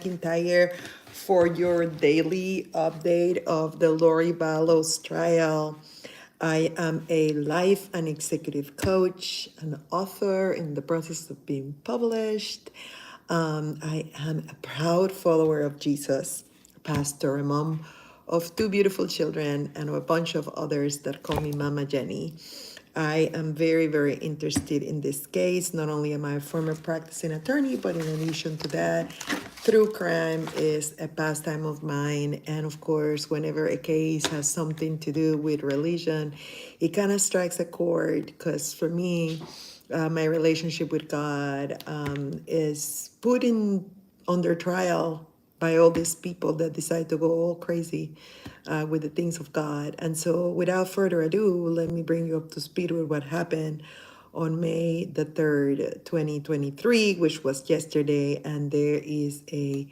McIntyre for your daily update of the Lori Vallow's trial. I am a life and executive coach, an author in the process of being published. I am a proud follower of Jesus, a pastor, a mom of two beautiful children, and a bunch of others that call me Mama Jenny. I am very, very interested in this case. Not only am I a former practicing attorney, but in addition to that, true crime is a pastime of mine. And of course, whenever a case has something to do with religion, it kind of strikes a chord because for me, my relationship with God is put in under trial by all these people that decide to go all crazy with the things of God. And so, without further ado, let me bring you up to speed with what happened on May the 3rd, 2023, which was yesterday. And there is a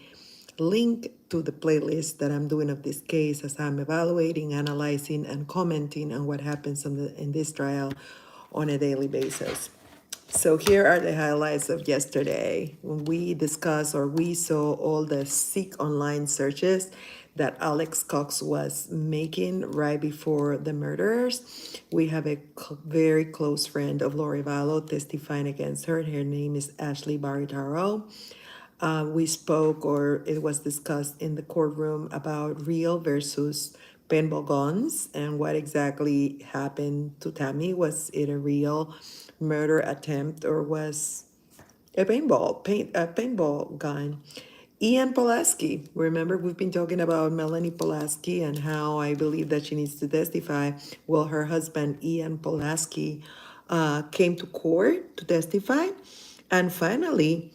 link to the playlist that I'm doing of this case as I'm evaluating, analyzing, and commenting on what happens in this trial on a daily basis. So here are the highlights of yesterday when we discussed or we saw all the sick online searches that Alex Cox was making right before the murders. We have a very close friend of Lori Vallow testifying against her. Her name is Ashley Baritaro. We spoke, or it was discussed in the courtroom, about real versus paintball guns and what exactly happened to Tammy. Was it a real murder attempt or was a paintball gun? Ian Pulaski. Remember, we've been talking about Melanie Pulaski and how I believe that she needs to testify. Well, her husband, Ian Pulaski, came to court to testify. And finally,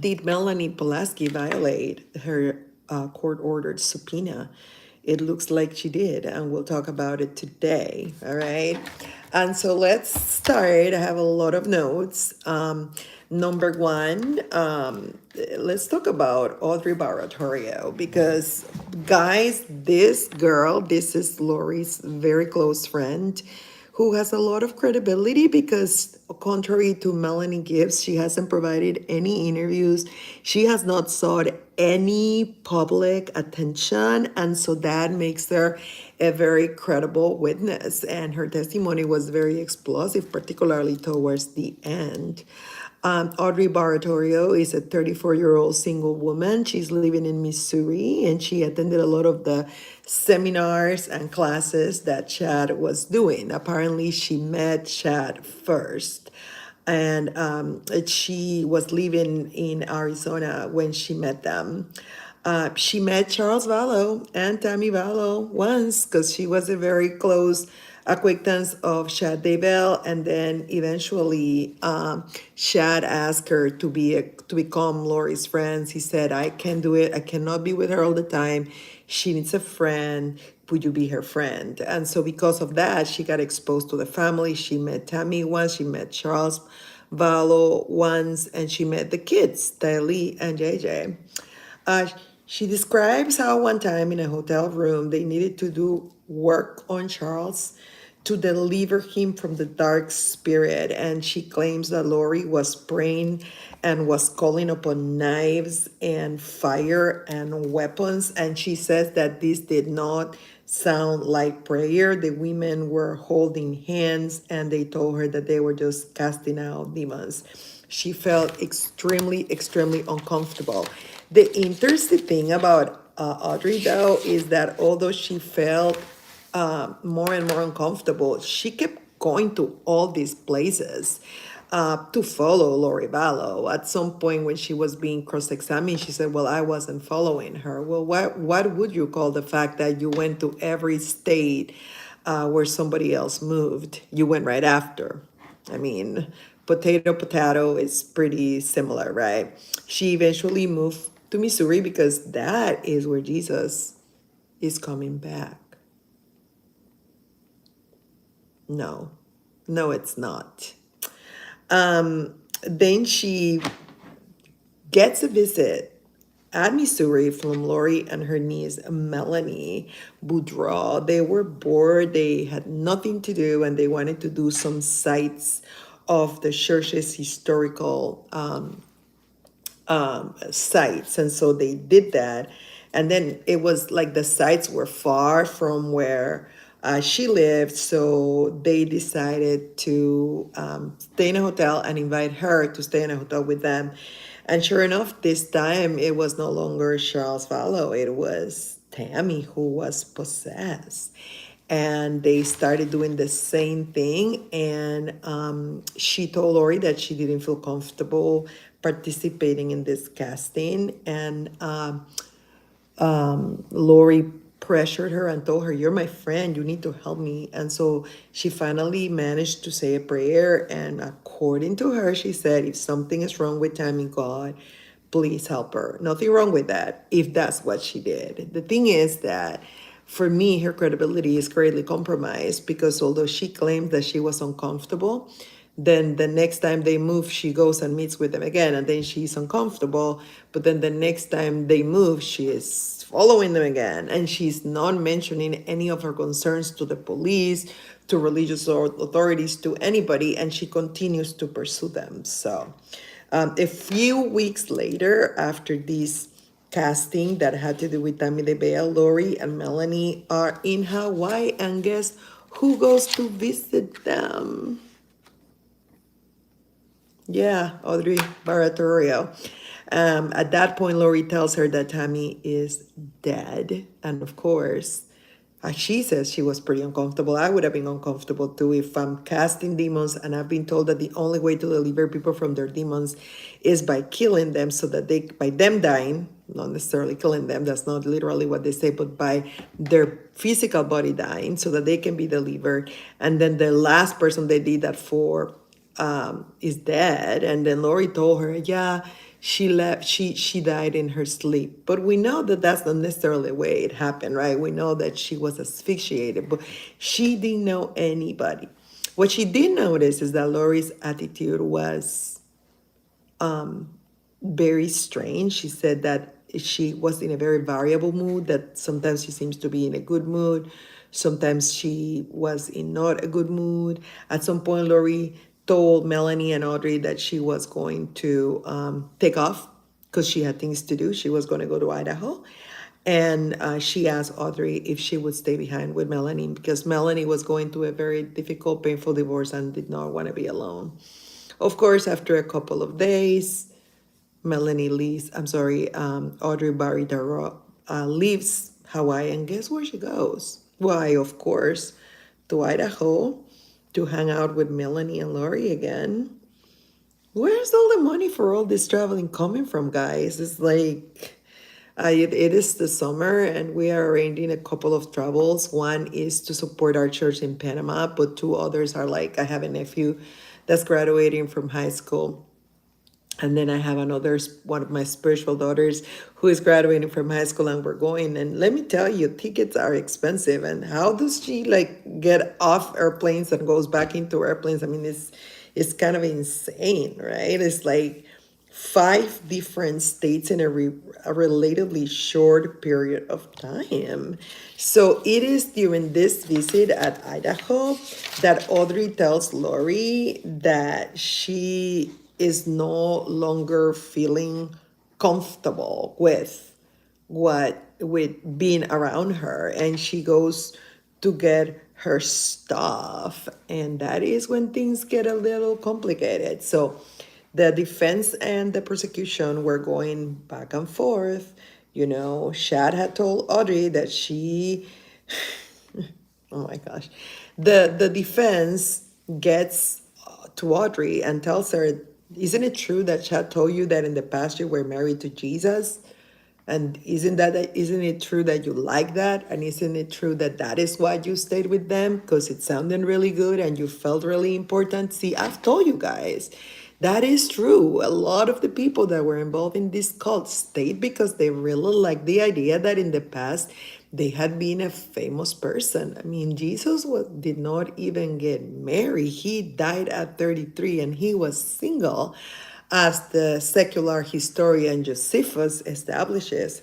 did Melanie Pulaski violate her court-ordered subpoena? It looks like she did, and we'll talk about it today, all right? And so let's start. I have a lot of notes. Number one, let's talk about Audrey Baratorio because, guys, this girl, this is Lori's very close friend who has a lot of credibility because, contrary to Melanie Gibbs, she hasn't provided any interviews. She has not sought any public attention. And so that makes her a very credible witness. And her testimony was very explosive, particularly towards the end. Audrey Baratorio is a 34-year-old single woman. She's living in Missouri, and she attended a lot of the seminars and classes that Chad was doing. Apparently, she met Chad first, and she was living in Arizona when she met them. She met Charles Vallow and Tammy Vallow once because she was a very close acquaintance of Shad Daybell, and then eventually Shad asked her to become Lori's friends. He said, "I can't do it. I cannot be with her all the time. She needs a friend. Would you be her friend?" And so because of that, she got exposed to the family. She met Tammy once. She met Charles Vallow once, and she met the kids, Tylee and JJ. Uh, she describes how one time in a hotel room they needed to do work on Charles to deliver him from the dark spirit. And she claims that Lori was praying and was calling upon knives and fire and weapons. And she says that this did not sound like prayer. The women were holding hands and they told her that they were just casting out demons. She felt extremely, extremely uncomfortable. The interesting thing about Audrey, though, is that although she felt more and more uncomfortable, she kept going to all these places to follow Lori Vallow. At some point, when she was being cross-examined, she said, "Well, I wasn't following her." Well, what would you call the fact that you went to every state where somebody else moved? You went right after. I mean, potato is pretty similar, right? She eventually moved to Missouri because that is where Jesus is coming back. No, no, it's not. Then she gets a visit at Missouri from Lori and her niece, Melanie Boudreau. They were bored, they had nothing to do, and they wanted to do some sites of the church's historical sites, and so they did that. And then it was like the sites were far from where she lived, so they decided to stay in a hotel and invite her to stay in a hotel with them. And sure enough, this time it was no longer Charles Vallow, it was Tammy who was possessed. And they started doing the same thing. And she told Lori that she didn't feel comfortable participating in this casting. And Lori pressured her and told her, "You're my friend, you need to help me." And so she finally managed to say a prayer. And according to her, she said, "If something is wrong with Tammy, God, please help her." Nothing wrong with that, if that's what she did. The thing is that for me, her credibility is greatly compromised because although she claimed that she was uncomfortable, then the next time they move, she goes and meets with them again, and then she's uncomfortable. But then the next time they move, she is following them again, and she's not mentioning any of her concerns to the police, to religious authorities, to anybody, and she continues to pursue them. So, a few weeks later, after this casting that had to do with Tammy DeBale, Lori and Melanie are in Hawaii, and guess who goes to visit them? Yeah, Audrey Baratorio. At that point, Lori tells her that Tammy is dead. And of course, she says she was pretty uncomfortable. I would have been uncomfortable too if I'm casting demons and I've been told that the only way to deliver people from their demons is by killing them, so that they, by them dying, not necessarily killing them, that's not literally what they say, but by their physical body dying so that they can be delivered. And then the last person they did that for is dead. And then Lori told her, yeah, she left, she died in her sleep. But we know that that's not necessarily the way it happened, right? We know that she was asphyxiated, but she didn't know anybody. What she did notice is that Lori's attitude was very strange. She said that she was in a very variable mood, that sometimes she seems to be in a good mood, sometimes she was in not a good mood. At some point, Lori told Melanie and Audrey that she was going to take off because she had things to do. She was going to go to Idaho. And she asked Audrey if she would stay behind with Melanie because Melanie was going through a very difficult, painful divorce and did not want to be alone. Of course, after a couple of days, Audrey Baridaro leaves Hawaii, and guess where she goes? Why, of course, to Idaho to hang out with Melanie and Lori again. Where's all the money for all this traveling coming from, guys? It's like it is the summer, and we are arranging a couple of travels. One is to support our church in Panama, but two others are like, I have a nephew that's graduating from high school. And then I have another one of my spiritual daughters who is graduating from high school, and we're going. And let me tell you, tickets are expensive. And how does she like get off airplanes and goes back into airplanes? I mean, it's kind of insane, right? It's like five different states in a relatively short period of time. So it is during this visit at Idaho that Audrey tells Lori that she is no longer feeling comfortable with being around her, and she goes to get her stuff, and that is when things get a little complicated. So the defense and the prosecution were going back and forth. Shad had told Audrey that she, oh my gosh, the defense gets to Audrey and tells her, isn't it true that Chad told you that in the past you were married to Jesus? And isn't it true that you like that? And isn't it true that that is why you stayed with them? Because it sounded really good and you felt really important. See, I've told you guys, that is true. A lot of the people that were involved in this cult stayed because they really liked the idea that in the past they had been a famous person. I mean, Jesus did not even get married. He died at 33 and he was single, as the secular historian Josephus establishes.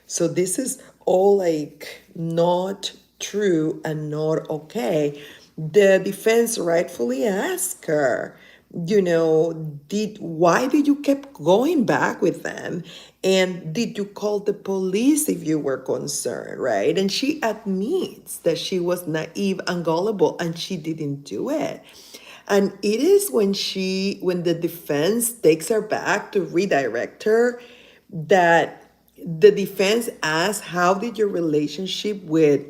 So this is all like not true and not okay. The defense rightfully asked her, why did you keep going back with them? And did you call the police if you were concerned, right? And she admits that she was naive and gullible and she didn't do it. And it is when the defense takes her back to redirect her, that the defense asks, how did your relationship with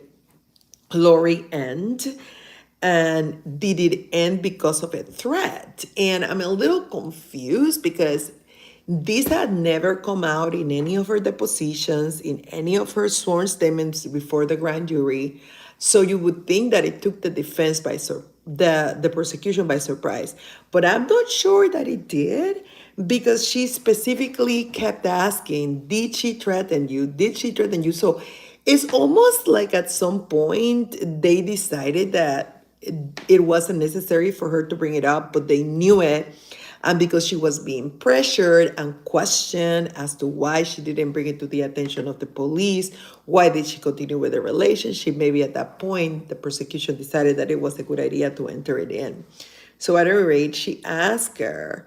Lori end? And did it end because of a threat? And I'm a little confused because this had never come out in any of her depositions, in any of her sworn statements before the grand jury. So you would think that it took the defense the prosecution by surprise. But I'm not sure that it did, because she specifically kept asking, did she threaten you? Did she threaten you? So it's almost like at some point they decided that it wasn't necessary for her to bring it up, but they knew it. And because she was being pressured and questioned as to why she didn't bring it to the attention of the police, why did she continue with the relationship, maybe at that point the prosecution decided that it was a good idea to enter it in. So at any rate, she asked her,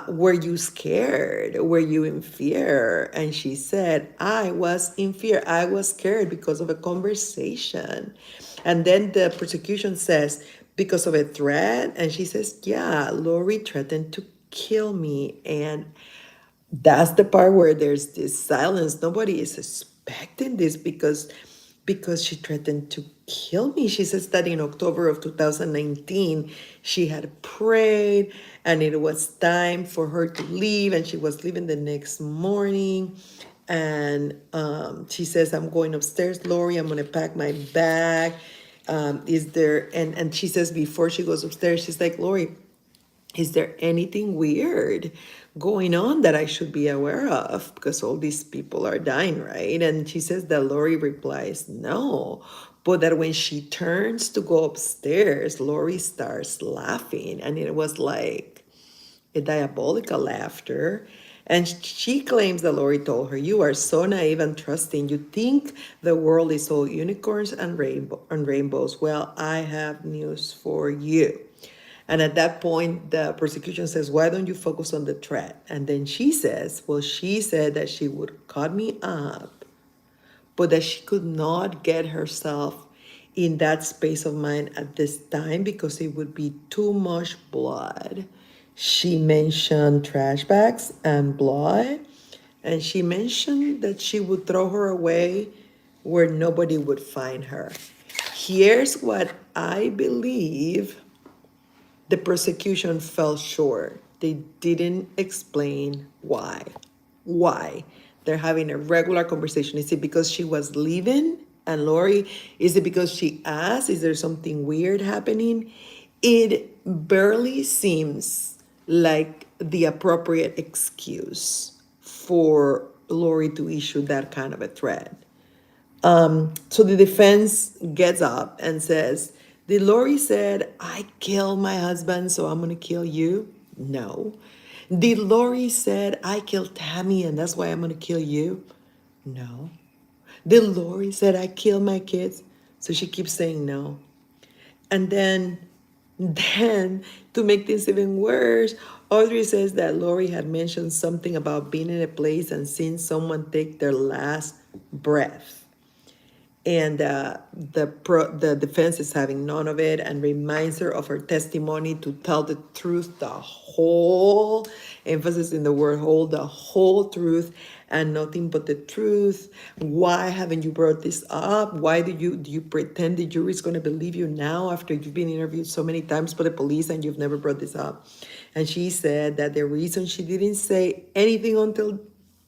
were you scared? Were you in fear? And she said, I was in fear. I was scared because of a conversation. And then the prosecution says, because of a threat? And she says, yeah, Lori threatened to kill me. And that's the part where there's this silence. Nobody is expecting this, because she threatened to kill me. She says that in October of 2019, she had prayed and it was time for her to leave, and she was leaving the next morning. And she says, I'm going upstairs, Lori, I'm going to pack my bag. Is there, and she says before she goes upstairs, she's like, Lori, is there anything weird going on that I should be aware of? Because all these people are dying, right? And she says that Lori replies, no. But that when she turns to go upstairs, Lori starts laughing. And it was like a diabolical laughter. And she claims that Lori told her, you are so naive and trusting. You think the world is all unicorns and rainbows. Well, I have news for you. And at that point, the prosecution says, why don't you focus on the threat? And then she says, well, she said that she would cut me up, but that she could not get herself in that space of mind at this time because it would be too much blood. She mentioned trash bags and blood, and she mentioned that she would throw her away where nobody would find her. Here's what I believe the prosecution fell short. They didn't explain why. Why? They're having a regular conversation. Is it because she was leaving? And Lori, is it because she asked? Is there something weird happening? It barely seems like the appropriate excuse for Lori to issue that kind of a threat. So the defense gets up and says, did Lori said, I killed my husband, so I'm going to kill you? No. Did Lori said, I killed Tammy, and that's why I'm going to kill you? No. Did Lori said, I killed my kids? So she keeps saying no. And then to make things even worse, Audrey says that Lori had mentioned something about being in a place and seeing someone take their last breath. And the defense is having none of it and reminds her of her testimony to tell the truth, the whole, emphasis in the word whole, the whole truth and nothing but the truth. Why haven't you brought this up? Why do you pretend the jury is going to believe you now after you've been interviewed so many times by the police and you've never brought this up? And she said that the reason she didn't say anything until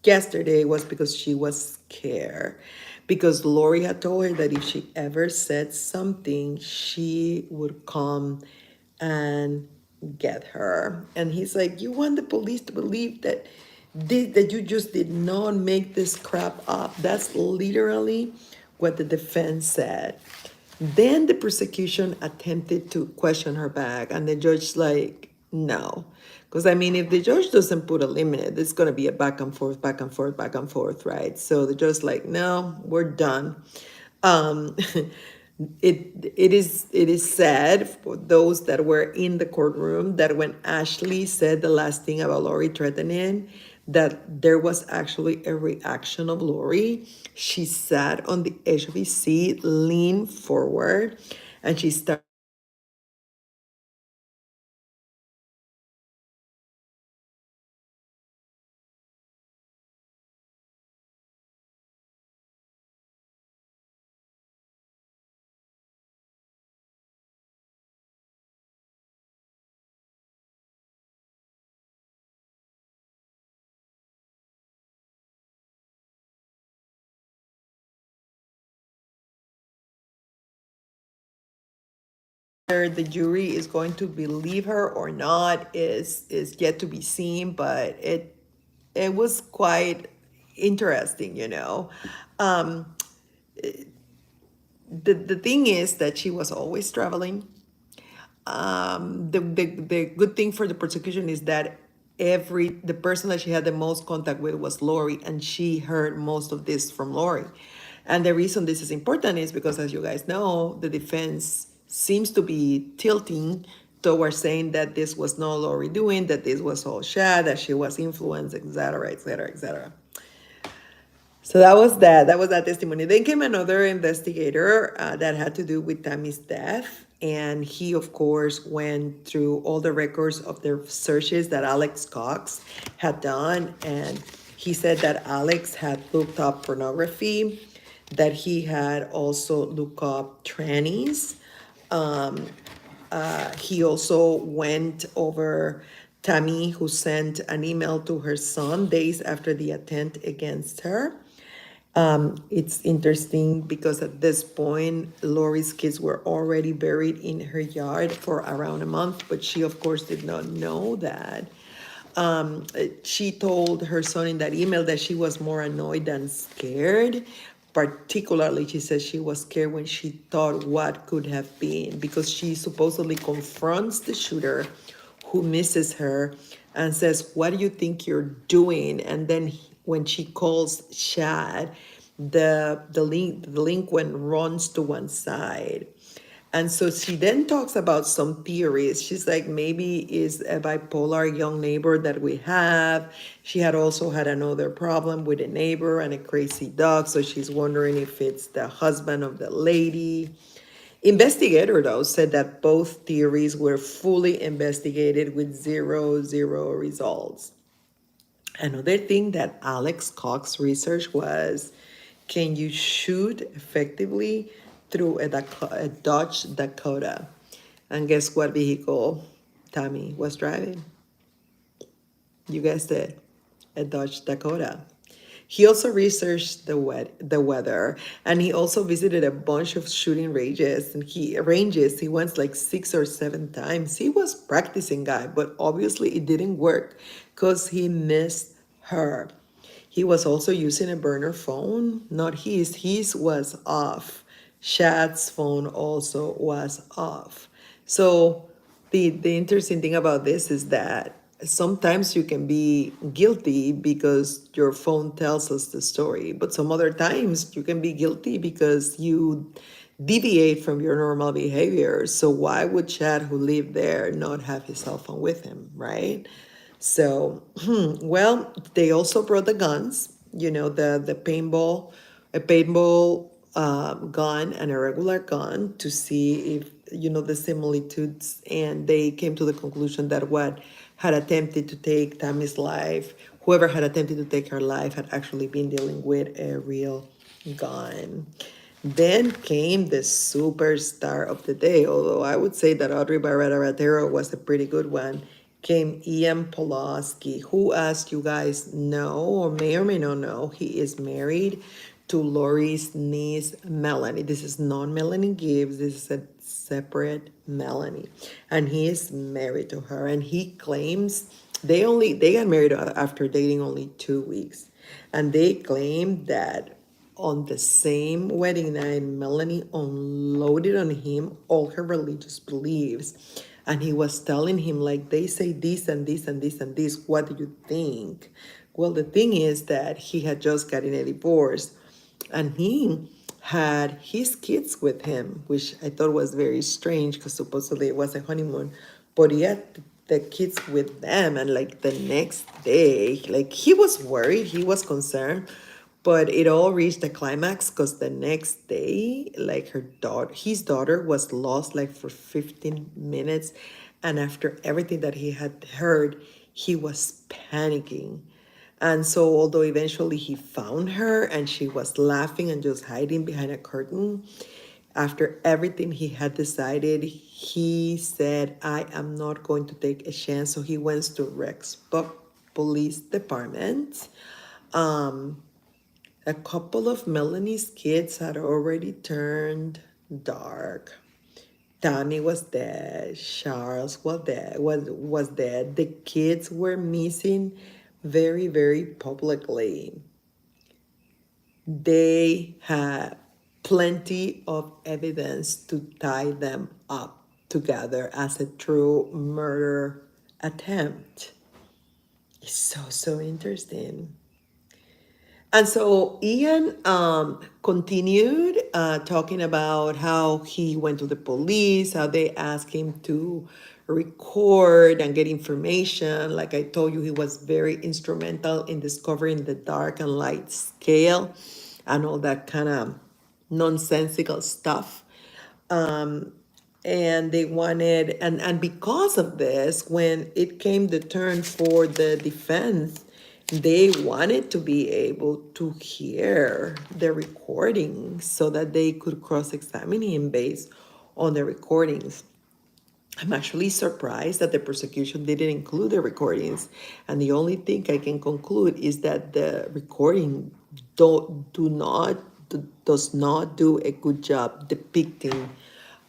yesterday was because she was scared, because Lori had told her that if she ever said something, she would come and get her. And he's like, you want the police to believe that you just did not make this crap up. That's literally what the defense said. Then the prosecution attempted to question her back, and the judge's like, no. Because, I mean, if the judge doesn't put a limit, it's going to be a back and forth, back and forth, back and forth, right? So the judge's like, no, we're done. Um, It is said for those that were in the courtroom that when Ashley said the last thing about Lori threatening, that there was actually a reaction of Lori. She sat on the edge of his seat, leaned forward, and she started whether the jury is going to believe her or not is yet to be seen, but it was quite interesting, Um, the thing is that she was always traveling. The good thing for the prosecution is that the person that she had the most contact with was Lori, and she heard most of this from Lori. And the reason this is important is because, as you guys know, the defense seems to be tilting towards saying that this was not Lori doing, that this was all Shad, that she was influenced, etc., etc., etc. So that was that. That was that testimony. Then came another investigator that had to do with Tammy's death. And he, of course, went through all the records of the searches that Alex Cox had done. And he said that Alex had looked up pornography, that he had also looked up trannies. He also went over Tammy, who sent an email to her son days after the attempt against her. It's interesting because at this point, Lori's kids were already buried in her yard for around a month, but she, of course, did not know that. She told her son in that email that she was more annoyed than scared. Particularly, she says she was scared when she thought what could have been, because she supposedly confronts the shooter who misses her and says, "What do you think you're doing?" And then when she calls Chad, the delinquent runs to one side. And so she then talks about some theories. She's like, maybe is a bipolar young neighbor that we have. She had also had another problem with a neighbor and a crazy dog. So she's wondering if it's the husband of the lady. Investigator, though, said that both theories were fully investigated with zero results. Another thing that Alex Cox research was, can you shoot effectively through a Dodge Dakota? And guess what vehicle Tommy was driving? You guessed it, a Dodge Dakota. He also researched the weather, and he also visited a bunch of shooting ranges. And he went like 6 or 7 times. He was practicing guy, but obviously it didn't work because he missed her. He was also using a burner phone, not his. His was off. Shad's phone also was off. So the interesting thing about this is that sometimes you can be guilty because your phone tells us the story, but some other times you can be guilty because you deviate from your normal behavior. So why would Chad, who lived there, not have his cell phone with him, right? So, well, they also brought the guns, the a paintball gun and a regular gun to see if, the similitudes. And they came to the conclusion that what had attempted to take Tammy's life, whoever had attempted to take her life, had actually been dealing with a real gun. Then came the superstar of the day, although I would say that Audrey Barrera was a pretty good one. Came Ian Pulaski, who, as you guys know or may not know, he is married to Lori's niece, Melanie. This is not Melanie Gibbs, this is a separate Melanie. And he is married to her, and he claims they got married after dating only 2 weeks. And they claim that on the same wedding night, Melanie unloaded on him all her religious beliefs. And he was telling him, like, they say this and this and this and this. What do you think? Well, the thing is that he had just gotten a divorce. And he had his kids with him, which I thought was very strange because supposedly it was a honeymoon. But he had the kids with them, and like the next day, like he was worried, he was concerned, but it all reached a climax because the next day, like his daughter was lost like for 15 minutes, and after everything that he had heard, he was panicking. And so, although eventually he found her and she was laughing and just hiding behind a curtain, after everything he had decided, he said, I am not going to take a chance. So he went to Police Department. Um, a couple of Melanie's kids had already turned dark. Tammy was dead. Charles was dead. The kids were missing very, very publicly. They had plenty of evidence to tie them up together as a true murder attempt. It's so interesting. And so Ian continued talking about how he went to the police, how they asked him to record and get information. Like I told you, he was very instrumental in discovering the dark and light scale and all that kind of nonsensical stuff. And they wanted, and because of this, when it came the turn for the defense, they wanted to be able to hear the recordings so that they could cross-examine him based on the recordings. I'm actually surprised that the prosecution didn't include the recordings, and the only thing I can conclude is that the recording does not do a good job depicting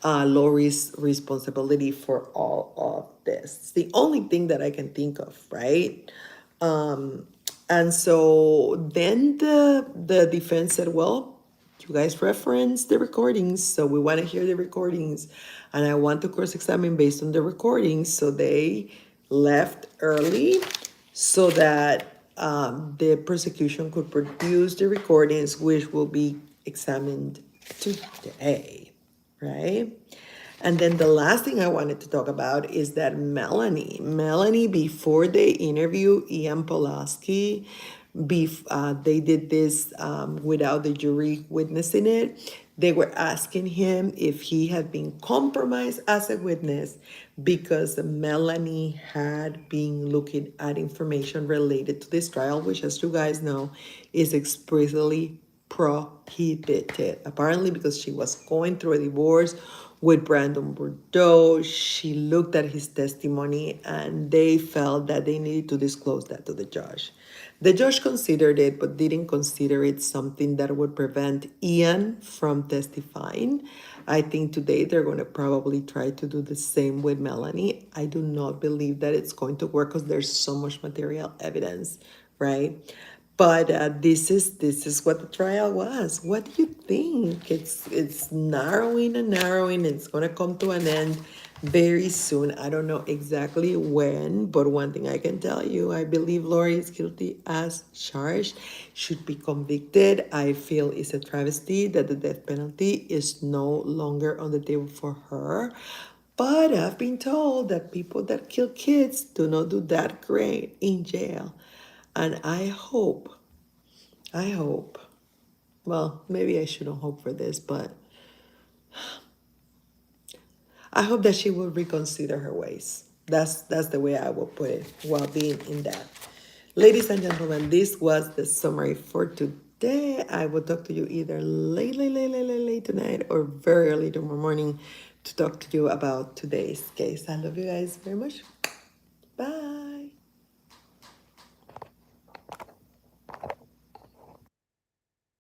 Lori's responsibility for all of this. It's the only thing that I can think of, right? And so then the defense said, well, you guys reference the recordings, so we want to hear the recordings, and I want to cross-examine based on the recordings. So they left early so that the prosecution could produce the recordings, which will be examined today, right? And then the last thing I wanted to talk about is that Melanie, before they interview Ian Pulaski, they did this without the jury witnessing it. They were asking him if he had been compromised as a witness because Melanie had been looking at information related to this trial, which, as you guys know, is explicitly prohibited. Apparently, because she was going through a divorce with Brandon Bordeaux, she looked at his testimony and they felt that they needed to disclose that to the judge. The judge considered it, but didn't consider it something that would prevent Ian from testifying. I think today they're going to probably try to do the same with Melanie. I do not believe that it's going to work because there's so much material evidence, right? But this is what the trial was. What do you think? It's narrowing and narrowing. It's gonna come to an end very soon. I don't know exactly when, but one thing I can tell you, I believe Lori is guilty as charged, should be convicted. I feel it's a travesty that the death penalty is no longer on the table for her. But I've been told that people that kill kids do not do that great in jail. And I hope, well, maybe I shouldn't hope for this, but I hope that she will reconsider her ways. That's the way I will put it while being in that. Ladies and gentlemen, this was the summary for today. I will talk to you either late tonight or very early tomorrow morning to talk to you about today's case. I love you guys very much. Bye.